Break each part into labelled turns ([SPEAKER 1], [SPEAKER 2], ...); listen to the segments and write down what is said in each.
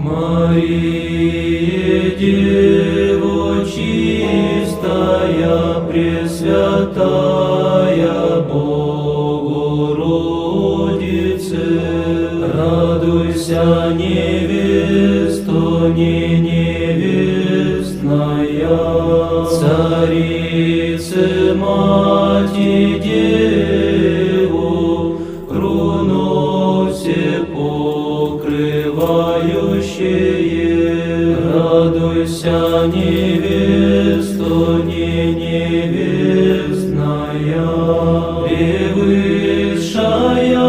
[SPEAKER 1] Мария, Дева чистая, Пресвятая Богородице, радуйся, невесто, не невестная, Царице, Мати, Деву, крону все покрывающее, радуйся, невесто, не невестная, превысшая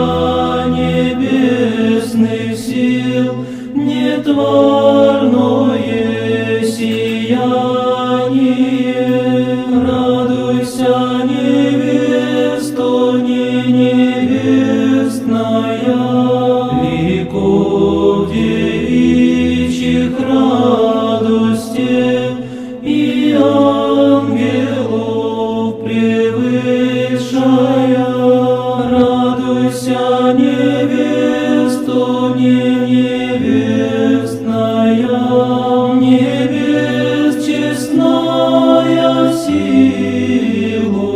[SPEAKER 1] небесных сил, нетварное сияние, радуйся, невесто, не невестная, ликов девичьих радостей и ангелов превышая, радуйся, невесто, не невестная, небес честная силу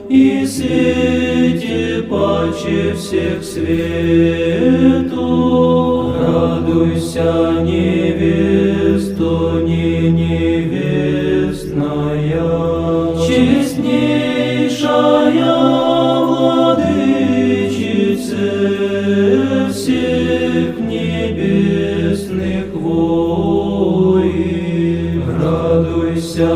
[SPEAKER 1] и свете паче всех свету, радуйся, невесто, не невестная, честнейшая владычице всех небесных войн, радуйся,